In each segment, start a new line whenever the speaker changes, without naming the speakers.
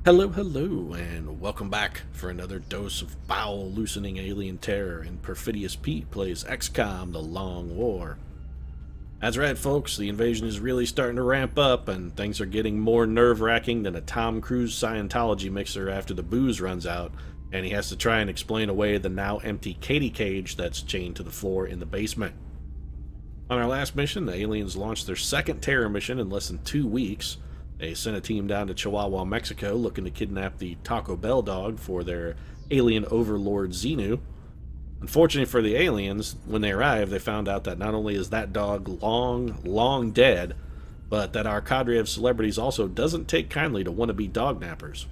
Hello, hello, and welcome back for another dose of bowel-loosening alien terror in Perfidious Pete plays XCOM: The Long War. That's right, folks, the invasion is really starting to ramp up, and things are getting more nerve-wracking than a Tom Cruise Scientology mixer after the booze runs out, and he has to try and explain away the now empty Katie cage that's chained to the floor in the basement. On our last mission, the aliens launched their second terror mission in less than 2 weeks. They sent a team down to Chihuahua, Mexico, looking to kidnap the Taco Bell dog for their alien overlord Xenu. Unfortunately for the aliens, when they arrived, they found out that not only is that dog long dead, but that our cadre of celebrities also doesn't take kindly to wannabe dog nappers.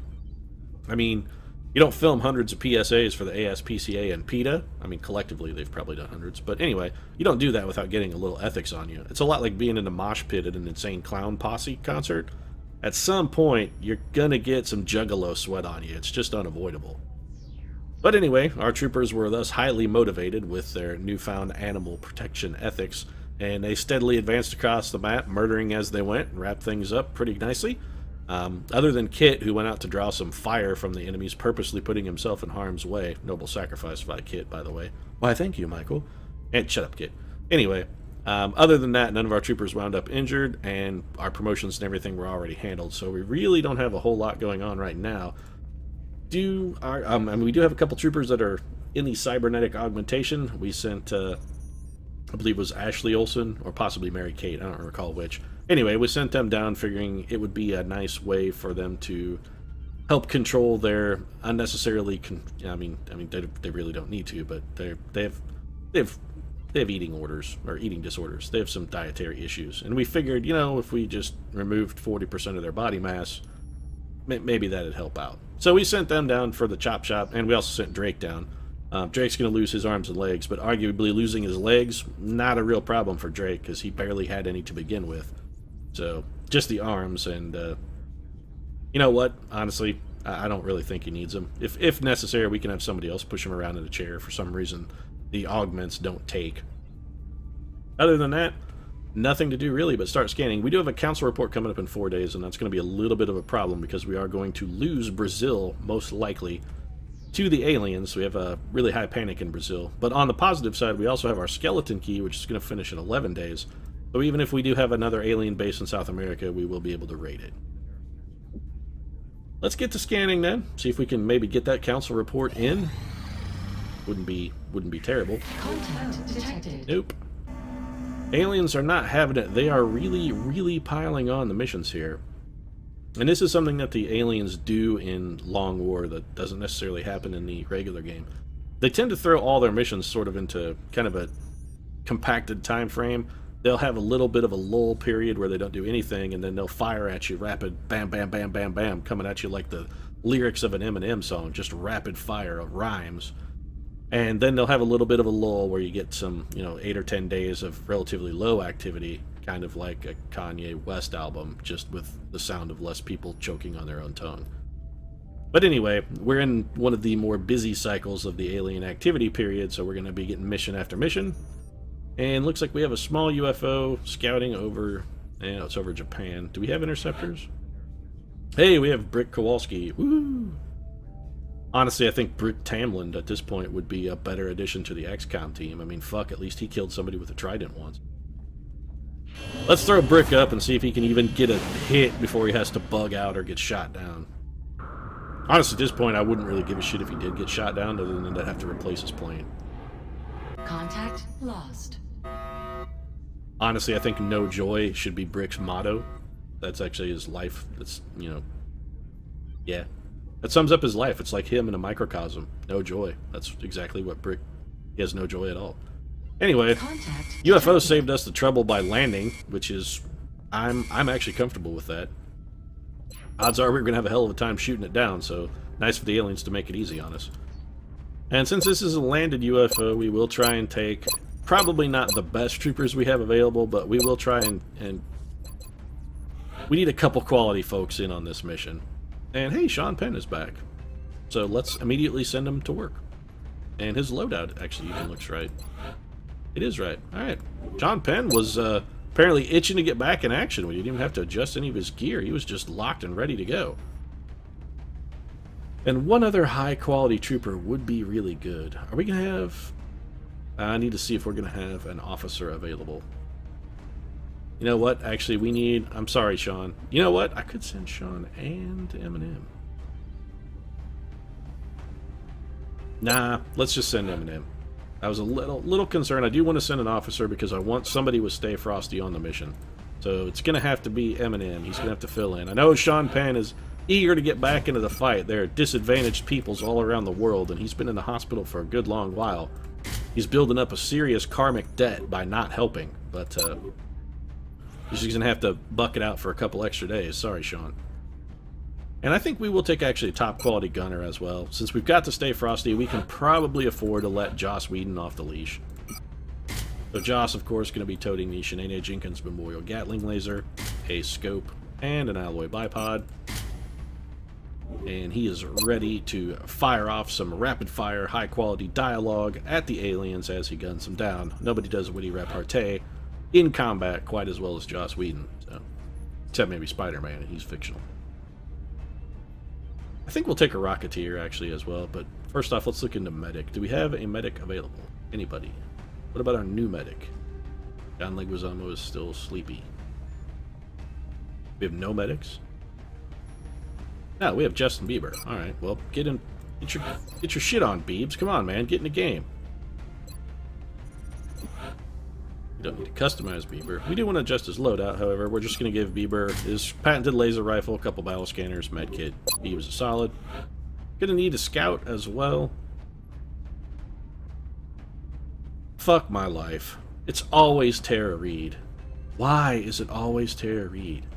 I mean, you don't film hundreds of PSAs for the ASPCA and PETA. I mean, collectively, they've probably done hundreds. But anyway, you don't do that without getting a little ethics on you. It's a lot like being in a mosh pit at an Insane Clown Posse concert. At some point, you're gonna get some juggalo sweat on you. It's just unavoidable. But anyway, our troopers were thus highly motivated with their newfound animal protection ethics, and they steadily advanced across the map, murdering as they went, and wrapped things up pretty nicely. Other than Kit, who went out to draw some fire from the enemies, purposely putting himself in harm's way. Noble sacrifice by Kit, by the way. Why, thank you, Michael. And shut up, Kit. Anyway, other than that, none of our troopers wound up injured, and our promotions and everything were already handled, so we really don't have a whole lot going on right now. I mean, we do have a couple troopers that are in the cybernetic augmentation. We sent, I believe it was Ashley Olsen, or possibly Mary Kate, I don't recall which. Anyway, we sent them down figuring it would be a nice way for them to help control their unnecessarily, I mean, they really don't need to, but they have eating orders, or eating disorders. They have some dietary issues. And we figured, you know, if we just removed 40% of their body mass, maybe that'd help out. So we sent them down for the chop shop, and we also sent Drake down. Drake's going to lose his arms and legs, but arguably losing his legs, not a real problem for Drake, because he barely had any to begin with. So, just the arms, and, you know what? Honestly, I don't really think he needs them. If necessary, we can have somebody else push him around in a chair for some reason the augments don't take. Other than that, nothing to do really but start scanning. We do have a council report coming up in 4 days, and that's going to be a little bit of a problem because we are going to lose Brazil, most likely, to the aliens. We have a really high panic in Brazil. But on the positive side, we also have our skeleton key, which is going to finish in 11 days. So even if we do have another alien base in South America, we will be able to raid it. Let's get to scanning then. See if we can maybe get that council report in. Wouldn't be terrible.
Contact detected.
Nope. Aliens are not having it. They are really piling on the missions here. And this is something that the aliens do in Long War that doesn't necessarily happen in the regular game. They tend to throw all their missions sort of into kind of a compacted time frame. They'll have a little bit of a lull period where they don't do anything, and then they'll fire at you rapid bam, bam, bam, bam, bam, coming at you like the lyrics of an Eminem song, just rapid fire of rhymes. And then they'll have a little bit of a lull where you get some, 8 or 10 days of relatively low activity, kind of like a Kanye West album, just with the sound of less people choking on their own tongue. But anyway, we're in one of the more busy cycles of the alien activity period, so we're going to be getting mission after mission. And looks like we have a small UFO scouting over, it's over Japan. Do we have interceptors? Hey, we have Brick Kowalski. Woo! Honestly, I think Brick Tamland at this point would be a better addition to the XCOM team. I mean, fuck, at least he killed somebody with a trident once. Let's throw Brick up and see if he can even get a hit before he has to bug out or get shot down. Honestly, at this point, I wouldn't really give a shit if he did get shot down, other than to have to replace his plane.
Contact lost.
Honestly, I think no joy should be Brick's motto. That's actually his life. That's, yeah. That sums up his life. It's like him in a microcosm. No joy. That's exactly what Brick... He has no joy at all. Anyway, UFO saved us the trouble by landing, which is... I'm actually comfortable with that. Odds are we're going to have a hell of a time shooting it down, so nice for the aliens to make it easy on us. And since this is a landed UFO, we will try and take... Probably not the best troopers we have available, but we will try and we need a couple quality folks in on this mission. And hey, Sean Penn is back. So let's immediately send him to work. And his loadout actually even looks right. It is right. Alright. Sean Penn was apparently itching to get back in action. We didn't even have to adjust any of his gear. He was just locked and ready to go. And one other high-quality trooper would be really good. Are we going to have... I need to see if we're going to have an officer available. You know what? Actually, we need... I'm sorry, Sean. You know what? I could send Sean and Eminem. Nah, let's just send Eminem. I was a little concerned. I do want to send an officer because I want somebody with Stay Frosty on the mission. So it's going to have to be Eminem. He's going to have to fill in. I know Sean Penn is eager to get back into the fight. There are disadvantaged peoples all around the world, and he's been in the hospital for a good long while. He's building up a serious karmic debt by not helping, but he's just going to have to buck it out for a couple extra days. Sorry, Sean. And I think we will take actually a top-quality gunner as well. Since we've got to Stay Frosty, we can probably afford to let Joss Whedon off the leash. So Joss, of course, going to be toting the Shanae Jenkins Memorial Gatling Laser, a scope, and an alloy bipod. And he is ready to fire off some rapid-fire, high-quality dialogue at the aliens as he guns them down. Nobody does witty repartee in combat quite as well as Joss Whedon. So, except maybe Spider-Man, and he's fictional. I think we'll take a Rocketeer, actually, as well, but first off, let's look into Medic. Do we have a Medic available? Anybody? What about our new Medic? John Leguizamo is still sleepy. We have no Medics? No, we have Justin Bieber. Alright, well, get your shit on, Biebs. Come on, man, get in the game. You don't need to customize Bieber. We do want to adjust his loadout, however. We're just going to give Bieber his patented laser rifle, a couple battle scanners, medkit. Bieber's a solid. Gonna need a scout as well. Fuck my life. It's always Tara Reid. Why is it always Tara Reid?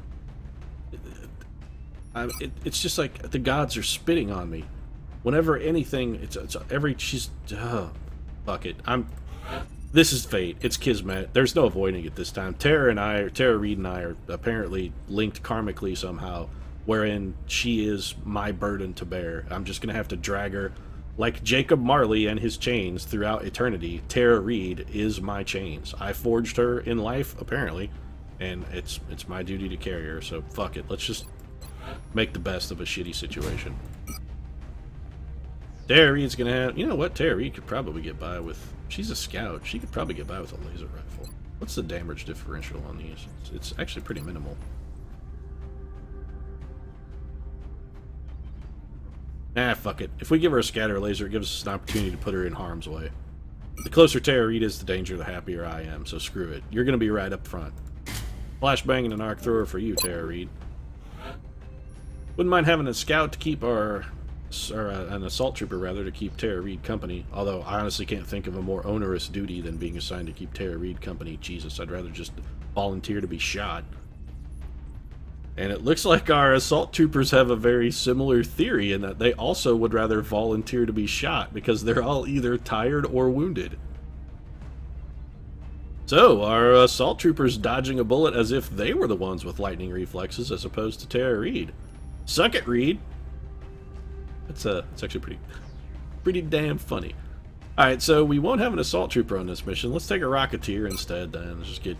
It's just like the gods are spitting on me. Whenever anything, she's... fuck it. This is fate. It's Kismet. There's no avoiding it this time. Tara Reid and I are apparently linked karmically somehow, wherein she is my burden to bear. I'm just gonna have to drag her like Jacob Marley and his chains throughout eternity. Tara Reid is my chains. I forged her in life, apparently, and it's my duty to carry her, so fuck it. Let's just make the best of a shitty situation. Tara Reid's gonna have... You know what? Tara Reid could probably get by with... She's a scout. She could probably get by with a laser rifle. What's the damage differential on these? It's actually pretty minimal. Ah, fuck it. If we give her a scatter laser, it gives us an opportunity to put her in harm's way. The closer Tara Reid is to danger, the happier I am, so screw it. You're gonna be right up front. Flashbang and an arc thrower for you, Tara Reid. Wouldn't mind having a scout to keep our... or an assault trooper, rather, to keep Tara Reid company. Although, I honestly can't think of a more onerous duty than being assigned to keep Tara Reid company. Jesus, I'd rather just volunteer to be shot. And it looks like our assault troopers have a very similar theory in that they also would rather volunteer to be shot because they're all either tired or wounded. So, our assault troopers dodging a bullet as if they were the ones with lightning reflexes as opposed to Tara Reid. Suck it, Reid! It's actually pretty damn funny. Alright, so we won't have an assault trooper on this mission. Let's take a Rocketeer instead, and let's just get...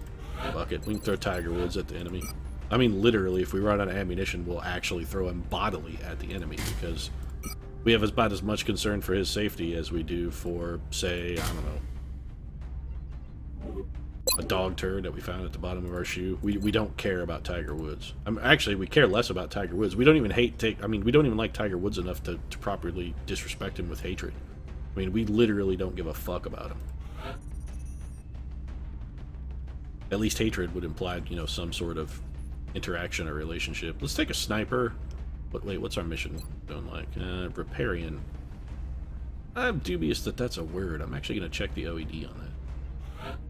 Fuck it, we can throw Tiger Woods at the enemy. I mean, literally, if we run out of ammunition, we'll actually throw him bodily at the enemy, because we have about as much concern for his safety as we do for, say, I don't know, a dog turd that we found at the bottom of our shoe. We don't care about Tiger Woods. Actually, we care less about Tiger Woods. We don't even we don't even like Tiger Woods enough to properly disrespect him with hatred. I mean, we literally don't give a fuck about him. At least hatred would imply, you know, some sort of interaction or relationship. Let's take a sniper. Wait, what's our mission doing like? Riparian. I'm dubious that that's a word. I'm actually going to check the OED on that.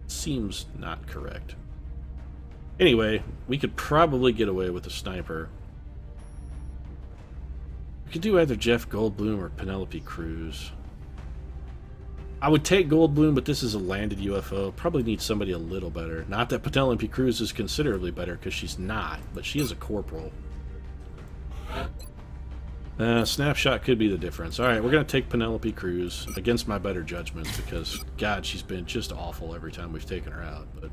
Seems not correct. Anyway, we could probably get away with a sniper. We could do either Jeff Goldblum or Penelope Cruz. I would take Goldblum, but this is a landed UFO. Probably need somebody a little better. Not that Penelope Cruz is considerably better, because she's not, but she is a corporal. Snapshot could be the difference. Alright, we're going to take Penelope Cruz against my better judgments, because, God, she's been just awful every time we've taken her out. But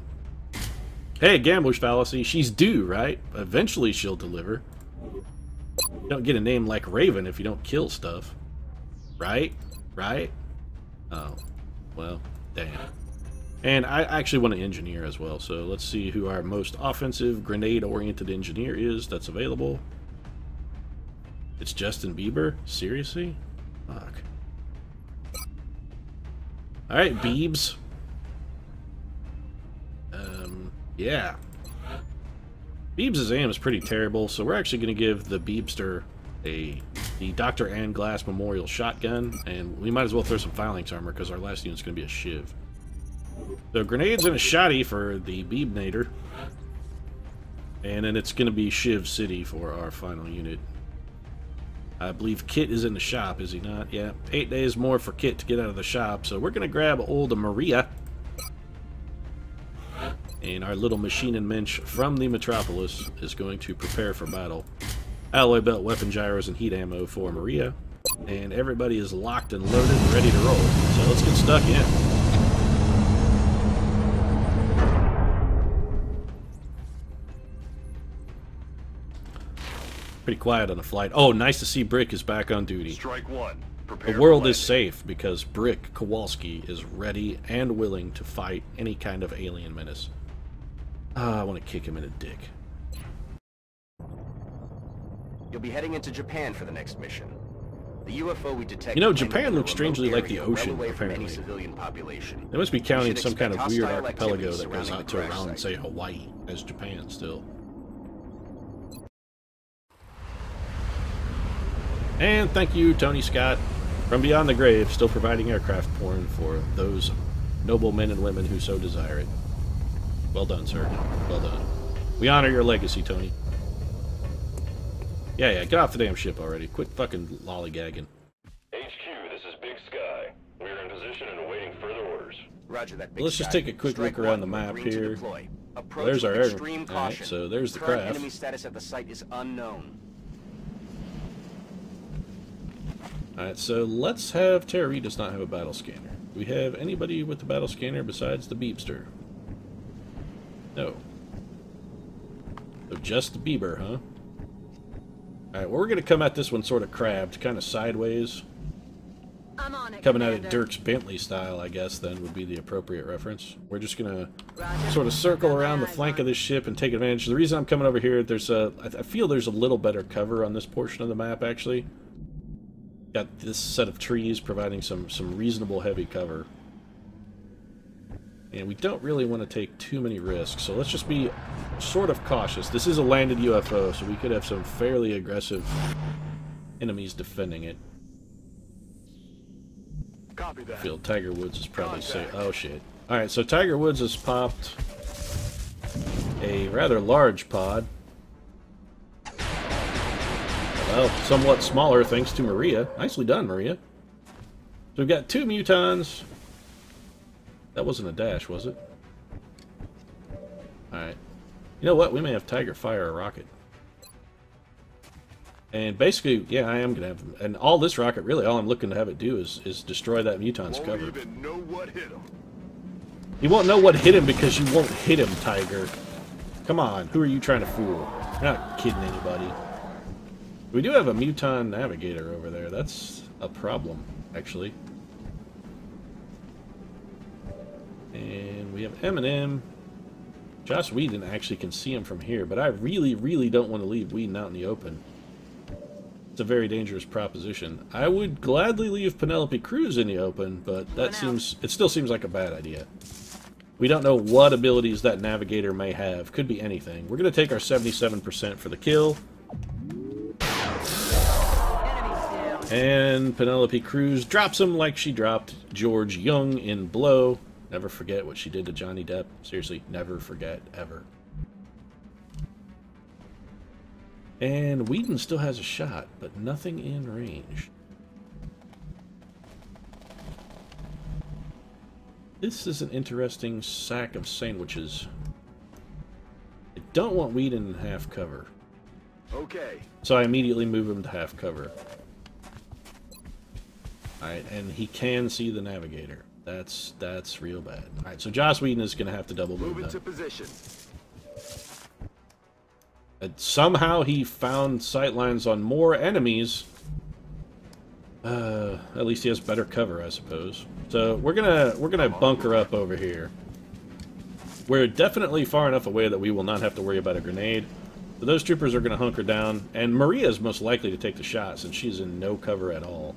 hey, gambler's fallacy. She's due, right? Eventually she'll deliver. You don't get a name like Raven if you don't kill stuff. Right? Right? Oh. Well, damn. And I actually want to engineer as well, so let's see who our most offensive, grenade-oriented engineer is that's available. It's Justin Bieber? Seriously? Fuck. Alright, Biebs. Yeah. Biebs' aim is pretty terrible, so we're actually going to give the Biebster the Dr. Ann Glass Memorial Shotgun, and we might as well throw some phalanx armor because our last unit's going to be a Shiv. So grenades and a shotty for the Biebnator, and then it's going to be Shiv City for our final unit. I believe Kit is in the shop, is he not? Yeah, 8 days more for Kit to get out of the shop, so we're going to grab old Maria and our little machine and mensch from the Metropolis is going to prepare for battle. Alloy belt, weapon gyros, and heat ammo for Maria. And everybody is locked and loaded and ready to roll. So let's get stuck in. Pretty quiet on the flight. Oh, nice to see Brick is back on duty.
Strike one. Prepare
The world is safe because Brick Kowalski is ready and willing to fight any kind of alien menace. I want to kick him in the dick.
You'll be heading into Japan for the next mission. The UFO we detected.
You know, Japan looks strangely like the ocean, apparently.
Civilian population.
They must be counting some kind of weird
hostile
archipelago
activities
that goes
surrounding
out
the
to
crash
around,
site.
say, Hawaii as Japan still. And thank you, Tony Scott, from beyond the grave, still providing aircraft porn for those noble men and women who so desire it. Well done, sir. Well done. We honor your legacy, Tony. Yeah, get off the damn ship already. Quit fucking lollygagging.
HQ, this is Big Sky. We are in position and awaiting further orders.
Roger that. Big
Let's just
Sky.
take a quick
Strike
look around the
one,
map
green to
here.
deploy. Approach
Well, there's
with
our air.
extreme
All right,
caution.
so there's the
Current
craft.
enemy status at the site is unknown.
Alright, so let's have Terry does not have a battle scanner. Do we have anybody with the battle scanner besides the Beepster? No. So just the Bieber, huh? Alright, well, we're going to come at this one sort of crabbed, kind of sideways.
I'm on it,
Coming at it
Commander.
Dirk's Bentley style, I guess, then would be the appropriate reference. We're just going to
Roger.
sort of circle
Got my
around the
eyes
flank
on
of this ship and take advantage. The reason I'm coming over here, there's a... I feel there's a little better cover on this portion of the map, actually. Got this set of trees providing some reasonable heavy cover. And we don't really want to take too many risks, so let's just be sort of cautious. This is a landed UFO, so we could have some fairly aggressive enemies defending it.
Copy
I
that.
feel Tiger Woods is probably safe.
Contact.
Oh shit. Alright, so Tiger Woods has popped a rather large pod. Well, somewhat smaller thanks to Maria. Nicely done, Maria. So we've got 2 mutons. That wasn't a dash, was it? Alright. You know what? We may have Tiger fire a rocket. And basically, yeah, I am going to have them. And all this rocket, really, all I'm looking to have it do is destroy that muton's
Won't
cover.
even know what hit him.
You won't know what hit him because you won't hit him, Tiger. Come on, who are you trying to fool? You're not kidding anybody. We do have a Muton Navigator over there. That's a problem, actually. And we have Eminem. Joss Whedon actually can see him from here, but I really, really don't want to leave Whedon out in the open. It's a very dangerous proposition. I would gladly leave Penelope Cruz in the open, but it still seems like a bad idea. We don't know what abilities that Navigator may have. Could be anything. We're going to take our 77% for the kill. And Penelope Cruz drops him like she dropped George Young in Blow. Never forget what she did to Johnny Depp. Seriously, never forget, ever. And Whedon still has a shot, but nothing in range. This is an interesting sack of sandwiches. I don't want Whedon in half cover.
Okay.
So I immediately move him to half cover. Alright, and he can see the Navigator. That's real bad. Alright, so Joss Whedon is going to have to double move
Move into
that.
position.
Somehow he found sightlines on more enemies. At least he has better cover, I suppose. So we're gonna bunker up over here. We're definitely far enough away that we will not have to worry about a grenade. So those troopers are gonna hunker down, and Maria is most likely to take the shot since she's in no cover at all.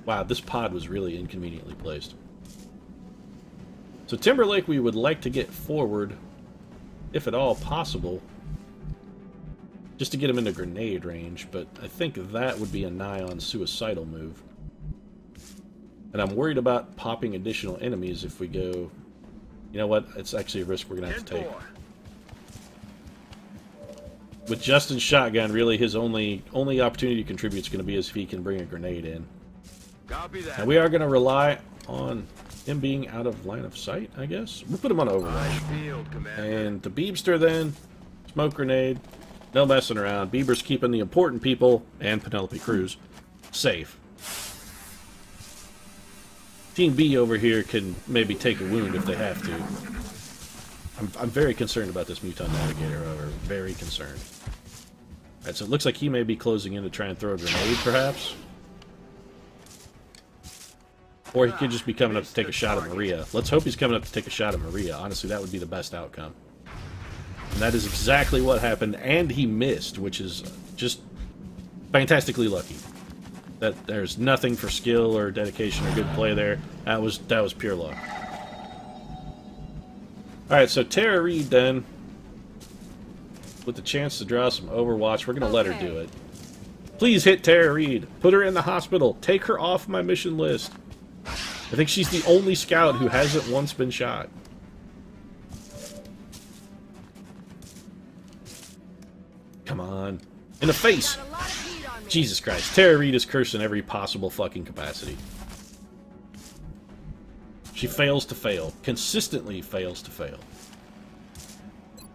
Wow, this pod was really inconveniently placed. So Timberlake we would like to get forward, if at all possible, just to get him into grenade range, but I think that would be a nigh-on suicidal move. And I'm worried about popping additional enemies if we go... You know what? It's actually a risk we're going to have to take. With Justin's shotgun, really his only opportunity to contribute is going to be as if he can bring a grenade in.
Copy that.
And we are going to rely on him being out of line of sight, I guess. We'll put him on overwatch. And the Beebster then, smoke grenade, no messing around. Bieber's keeping the important people, and Penelope Cruz, safe. Team B over here can maybe take a wound if they have to. I'm very concerned about this Muton Navigator, however. Very concerned. Alright, so it looks like he may be closing in to try and throw a grenade, perhaps. Or he could just be coming up to take a shot at Maria. Let's hope he's coming up to take a shot at Maria. Honestly, that would be the best outcome. And that is exactly what happened, and he missed, which is just fantastically lucky. That there's nothing for skill or dedication or good play there. That was pure luck. Alright, so Tara Reid then, with the chance to draw some Overwatch, we're going to let her do it. Please hit Tara Reid. Put her in the hospital. Take her off my mission list. I think she's the only scout who hasn't once been shot. Come on. In the face! Jesus Christ. Tara Reid is cursed in every possible fucking capacity. She fails to fail. Consistently fails to fail.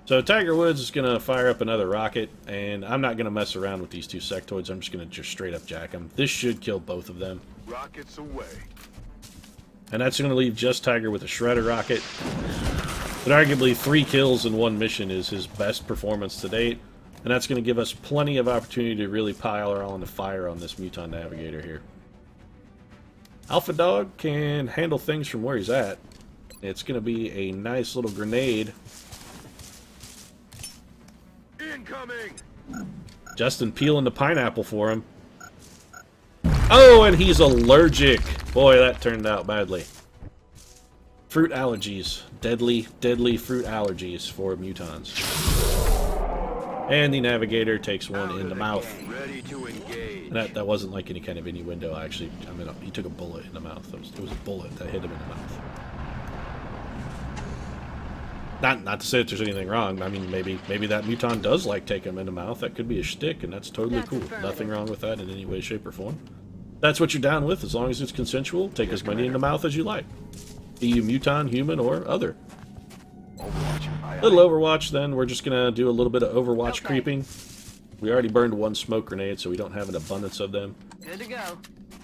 So Tiger Woods is going to fire up another rocket, and I'm not going to mess around with these two sectoids. I'm just going to just straight up jack them. This should kill both of them.
Rockets away.
And that's going to leave just Tiger with a Shredder rocket. But arguably 3 kills in 1 mission is his best performance to date. And that's going to give us plenty of opportunity to really pile our on the fire on this Muton Navigator here. Alpha Dog can handle things from where he's at. It's going to be a nice little grenade.
Incoming!
Justin peeling the pineapple for him. Oh, and he's allergic. Boy, that turned out badly. Fruit allergies. Deadly, deadly fruit allergies for mutons. And the Navigator takes one in the mouth.
Ready to engage.
And that wasn't like any kind of innuendo, actually. I mean, he took a bullet in the mouth. It was a bullet that hit him in the mouth. Not to say that there's anything wrong. I mean, maybe that Muton does like taking him in the mouth. That could be a shtick, and that's totally cool. Nothing wrong with that in any way, shape, or form. That's what you're down with, as long as it's consensual. Take as many in the mouth as you like. Be you Muton, human, or other. Little Overwatch, then. We're just going to do a little bit of Overwatch creeping. We already burned 1 smoke grenade, so we don't have an abundance of them.
Good to go.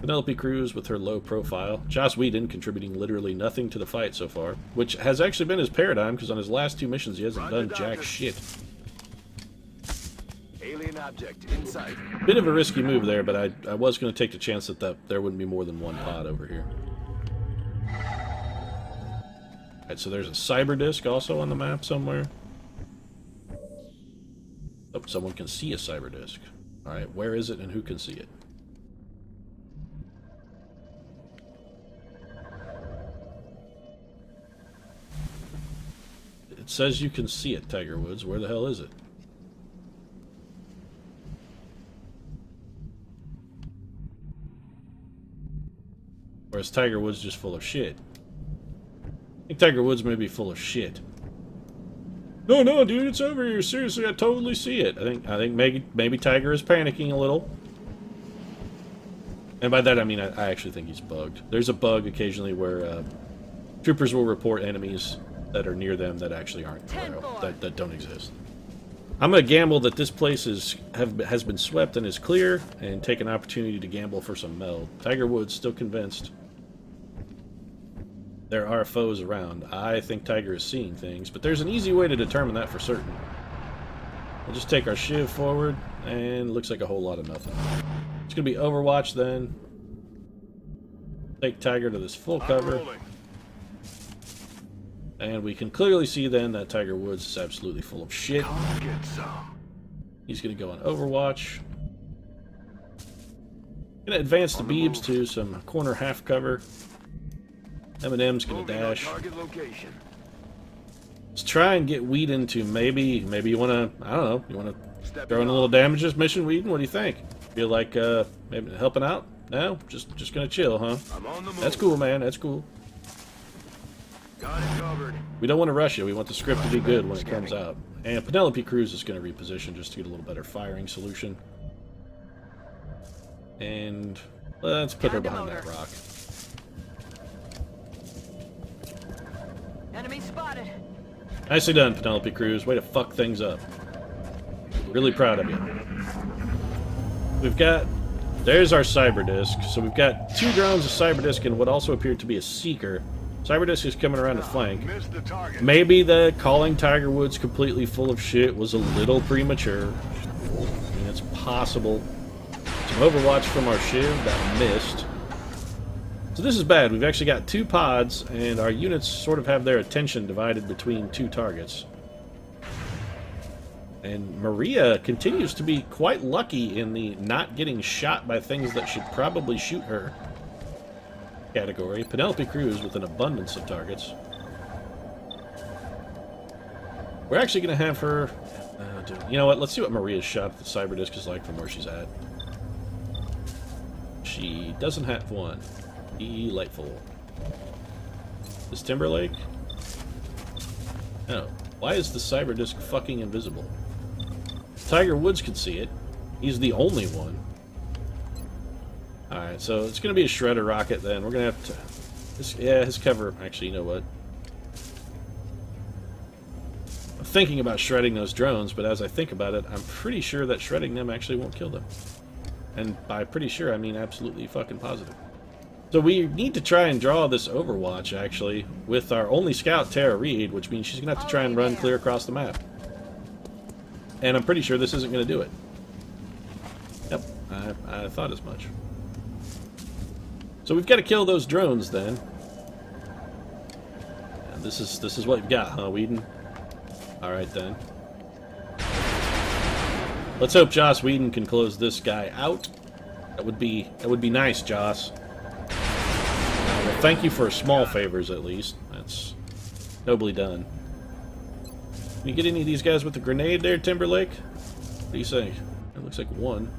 Penelope Cruz with her low profile. Joss Whedon contributing literally nothing to the fight so far, which has actually been his paradigm, because on his last 2 missions he hasn't done jack shit.
Alien object inside.
Bit of a risky move there, but I was going to take the chance that there wouldn't be more than 1 pod over here. Alright, so there's a cyber disc also on the map somewhere. Oh, someone can see a cyber disc. Alright, where is it and who can see it? It says you can see it, Tiger Woods. Where the hell is it? Or is Tiger Woods just full of shit? I think Tiger Woods may be full of shit. No, dude, it's over here. Seriously, I totally see it. I think maybe Tiger is panicking a little. And by that I mean I actually think he's bugged. There's a bug occasionally where troopers will report enemies that are near them that actually aren't, that don't exist. I'm going to gamble that this place has been swept and is clear, and take an opportunity to gamble for some meld. Tiger Woods still convinced. there are foes around. I think Tiger is seeing things, but there's an easy way to determine that for certain. We'll just take our shiv forward, and looks like a whole lot of nothing. It's going to be Overwatch then. Take Tiger to this full cover. And we can clearly see then that Tiger Woods is absolutely full of shit. He's going to go on Overwatch. Going to advance the Beebs to some corner half cover. Eminem's going to dash. Let's try and get Whedon to maybe you want to, I don't know, you want to throw in a little damage this mission, Whedon? What do you think? Feel like maybe helping out? No? Just going to chill, huh? That's cool, man. That's cool.
Got it covered.
We don't want to rush it. We want the script to be good when it comes out. And Penelope Cruz is going to reposition just to get a little better firing solution. And let's put her behind that rock.
Enemy spotted.
Nicely done, Penelope Cruz. Way to fuck things up. Really proud of you. We've got... There's our cyber disc. So we've got 2 drones, a cyber disc, and what also appeared to be a seeker. Cyber disc is coming around to flank. Maybe the calling Tiger Woods completely full of shit was a little premature. I mean, it's possible. Some Overwatch from our shiv that missed. So this is bad. We've actually got 2 pods, and our units sort of have their attention divided between 2 targets. And Maria continues to be quite lucky in the not getting shot by things that should probably shoot her category. Penelope Cruz with an abundance of targets. We're actually going to have her... you know what? Let's see what Maria's shot at the cyber disc is like from where she's at. She doesn't have one. Delightful. Is Timberlake? No. Why is the cyber disc fucking invisible? Tiger Woods could see it. He's the only one. Alright, so it's going to be a shredder rocket then. We're going to have to... his cover... Actually, you know what? I'm thinking about shredding those drones, but as I think about it, I'm pretty sure that shredding them actually won't kill them. And by pretty sure, I mean absolutely fucking positive. So we need to try and draw this Overwatch, actually, with our only scout, Tara Reid, which means she's going to have to try and run clear across the map. And I'm pretty sure this isn't going to do it. Yep, I thought as much. So we've got to kill those drones, then. And this is what we've got, huh, Whedon? Alright, then. Let's hope Joss Whedon can close this guy out. That would be nice, Joss. Well, thank you for small favors, at least. That's nobly done. Can you get any of these guys with the grenade there, Timberlake? What do you say? It looks like one.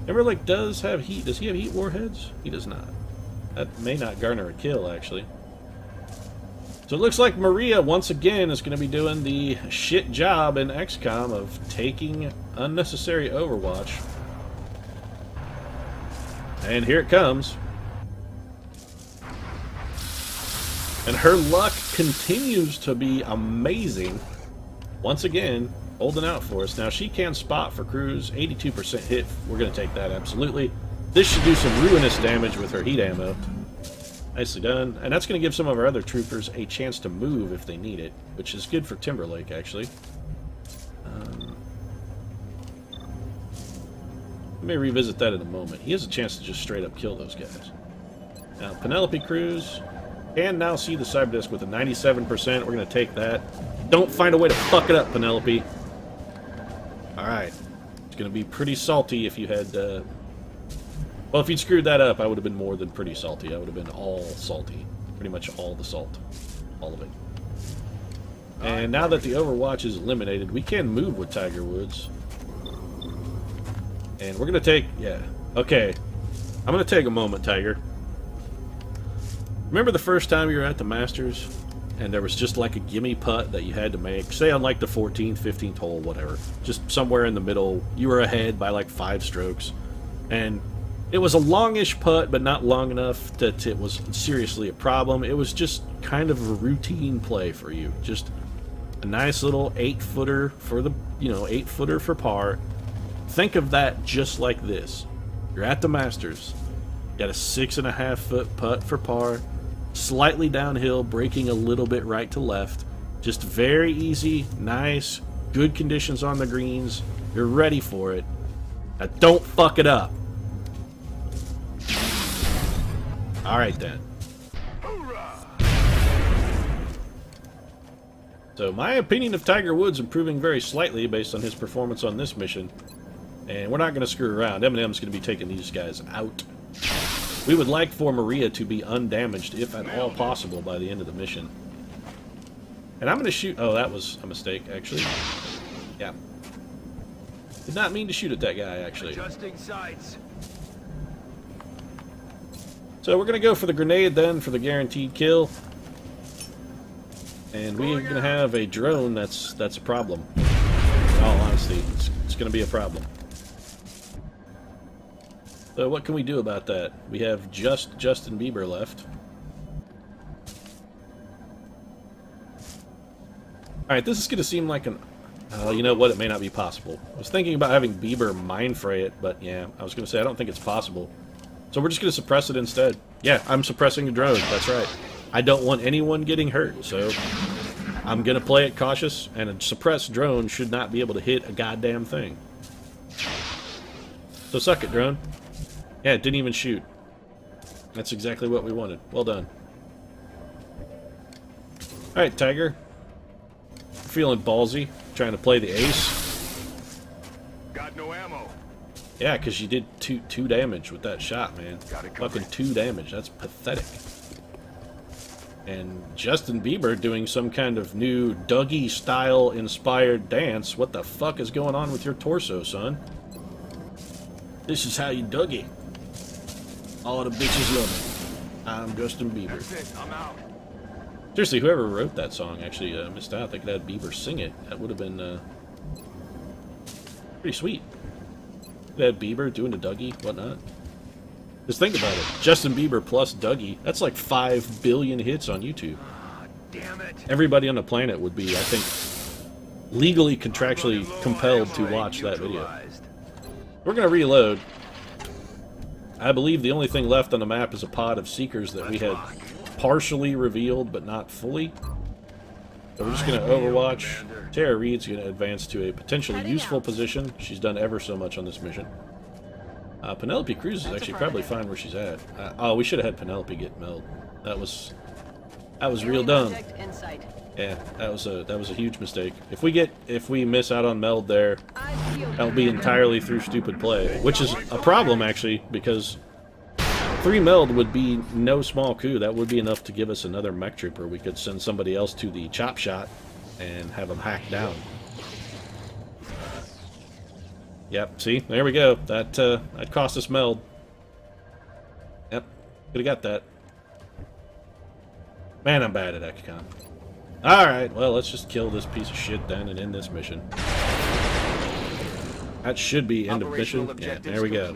Timberlake does have heat. Does he have heat warheads? He does not. That may not garner a kill, actually. So it looks like Maria, once again, is going to be doing the shit job in XCOM of taking unnecessary Overwatch. And here it comes. And her luck continues to be amazing. Once again, holding out for us. Now, she can spot for Cruz. 82% hit. We're going to take that, absolutely. This should do some ruinous damage with her heat ammo. Nicely done. And that's going to give some of our other troopers a chance to move if they need it, which is good for Timberlake, actually. Let me revisit that in a moment. He has a chance to just straight up kill those guys. Now, Penelope Cruz can now see the cyber disc with a 97%. We're going to take that. Don't find a way to fuck it up, Penelope. Alright. It's going to be pretty salty if you had... Well, if you'd screwed that up, I would have been more than pretty salty. I would have been all salty. Pretty much all the salt. All of it. And now that the Overwatch is eliminated, we can move with Tiger Woods. And we're going to take... Yeah. Okay. I'm going to take a moment, Tiger. Remember the first time you were at the Masters? And there was just like a gimme putt that you had to make? Say on like the 14th, 15th hole, whatever. Just somewhere in the middle. You were ahead by like 5 strokes. And... it was a longish putt, but not long enough that it was seriously a problem. It was just kind of a routine play for you. Just a nice little 8-footer for the, 8-footer for par. Think of that just like this. You're at the Masters. Got a 6.5 foot putt for par. Slightly downhill, braking a little bit right to left. Just very easy, nice, good conditions on the greens. You're ready for it. Now don't fuck it up. Alright then. So my opinion of Tiger Woods improving very slightly based on his performance on this mission. And we're not going to screw around. Eminem's going to be taking these guys out. We would like for Maria to be undamaged, if at all possible, by the end of the mission. And I'm going to shoot... Oh, that was a mistake, actually. Yeah. Did not mean to shoot at that guy, actually.
Adjusting sights.
So we're going to go for the grenade, then, for the guaranteed kill. And we're going to have a drone that's a problem. In all honesty, it's going to be a problem. So what can we do about that? We have just Justin Bieber left. Alright, this is going to seem like an... you know what? It may not be possible. I was thinking about having Bieber mind fray it, but yeah, I was going to say I don't think it's possible. So we're just going to suppress it instead. Yeah, I'm suppressing the drone. That's right. I don't want anyone getting hurt, so I'm going to play it cautious, and a suppressed drone should not be able to hit a goddamn thing. So suck it, drone. Yeah, it didn't even shoot. That's exactly what we wanted. Well done. Alright, Tiger. Feeling ballsy. Trying to play the ace.
Got no ammo.
Yeah, because you did two damage with that shot, man. Fucking 2 damage. That's pathetic. And Justin Bieber doing some kind of new Dougie-style inspired dance. What the fuck is going on with your torso, son? This is how you Dougie. All the bitches love me. I'm Justin Bieber.
That's it. I'm out.
Seriously, whoever wrote that song actually missed out. They could have Bieber sing it. That would have been pretty sweet. They had Bieber doing the Dougie, whatnot. Just think about it. Justin Bieber plus Dougie. That's like 5 billion hits on YouTube.
Damn it.
Everybody on the planet would be, I think, legally, contractually compelled to watch that video. We're going to reload. I believe the only thing left on the map is a pod of Seekers that we had partially revealed, but not fully. So we're just going to overwatch. Tara Reid's going to advance to a potentially useful position. She's done ever so much on this mission. Penelope Cruz is actually probably fine where she's at. Oh, we should have had Penelope get meld. That was real dumb. Yeah, that was a huge mistake. If we miss out on meld there, that'll be entirely through stupid play, which is a problem actually, because 3 meld would be no small coup. That would be enough to give us another mech trooper. We could send somebody else to the chop shot and have them hacked down. Yep, see? There we go. That cost us meld. Yep, could have got that. Man, I'm bad at XCOM. Alright, well, let's just kill this piece of shit then and end this mission. That should be end of mission. Yeah, there we go.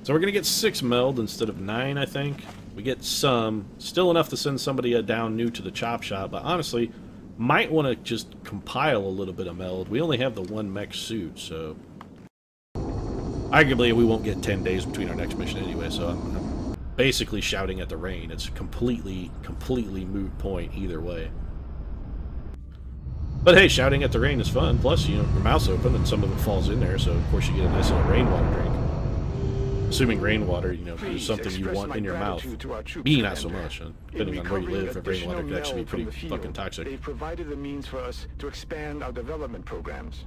So we're going to get 6 meld instead of 9, I think. We get some. Still enough to send somebody down new to the chop shop, but honestly, might want to just compile a little bit of meld. We only have the 1 mech suit, so... Arguably, we won't get 10 days between our next mission anyway, so I'm basically shouting at the rain. It's completely moot point either way. But hey, shouting at the rain is fun. Plus, you know, your mouth's open and some of it falls in there, so of course you get a nice little rainwater drink. Assuming rainwater, you know, is something you want in your mouth. Me, not so much. Depending on where you live, rainwater could actually be pretty fucking toxic.
They provided the means for us to expand our development programs.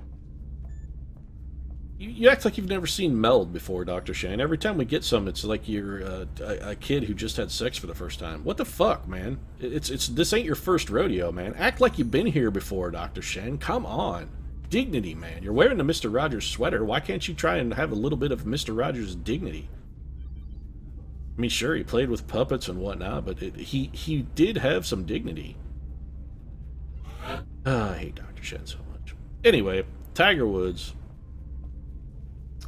You act like you've never seen meld before, Dr. Shane. Every time we get some, it's like you're a kid who just had sex for the first time. What the fuck, man? This ain't your first rodeo, man. Act like you've been here before, Dr. Shane. Come on. Dignity, man. You're wearing the Mr. Rogers sweater. Why can't you try and have a little bit of Mr. Rogers' dignity? I mean, sure, he played with puppets and whatnot, but he did have some dignity. I hate Dr. Shane so much. Anyway, Tiger Woods...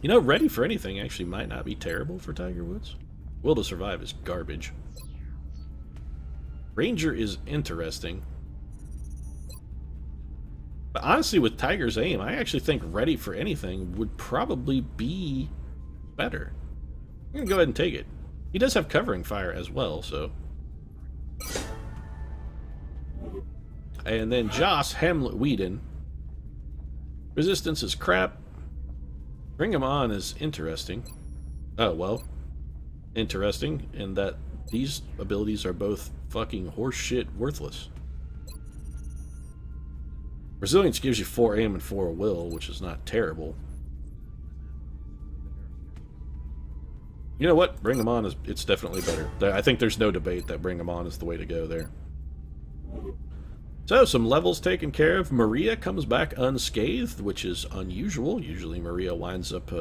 You know, Ready for Anything actually might not be terrible for Tiger Woods. Will to Survive is garbage. Ranger is interesting. But honestly, with Tiger's aim, I actually think Ready for Anything would probably be better. I'm going to go ahead and take it. He does have covering fire as well, so... And then Joss Hamlet Whedon. Resistance is crap. Bring him on is interesting. Oh, well. Interesting in that these abilities are both fucking horseshit worthless. Resilience gives you 4 aim and 4 will, which is not terrible. You know what? Bring him on is it's definitely better. I think there's no debate that bring him on is the way to go there. So, some levels taken care of. Maria comes back unscathed, which is unusual. Usually Maria winds up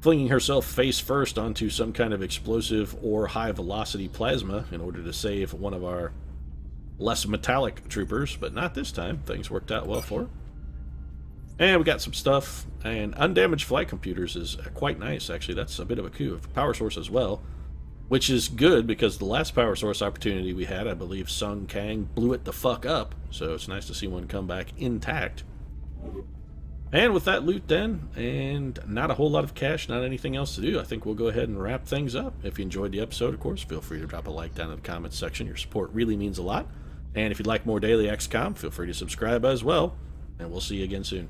flinging herself face first onto some kind of explosive or high-velocity plasma in order to save one of our less metallic troopers, but not this time. Things worked out well for her. And we got some stuff, and undamaged flight computers is quite nice, actually. That's a bit of a coup. Power source as well. Which is good, because the last power source opportunity we had, I believe Sung Kang blew it the fuck up. So it's nice to see one come back intact. And with that loot then, and not a whole lot of cash, not anything else to do, I think we'll go ahead and wrap things up. If you enjoyed the episode, of course, feel free to drop a like down in the comments section. Your support really means a lot. And if you'd like more daily XCOM, feel free to subscribe as well. And we'll see you again soon.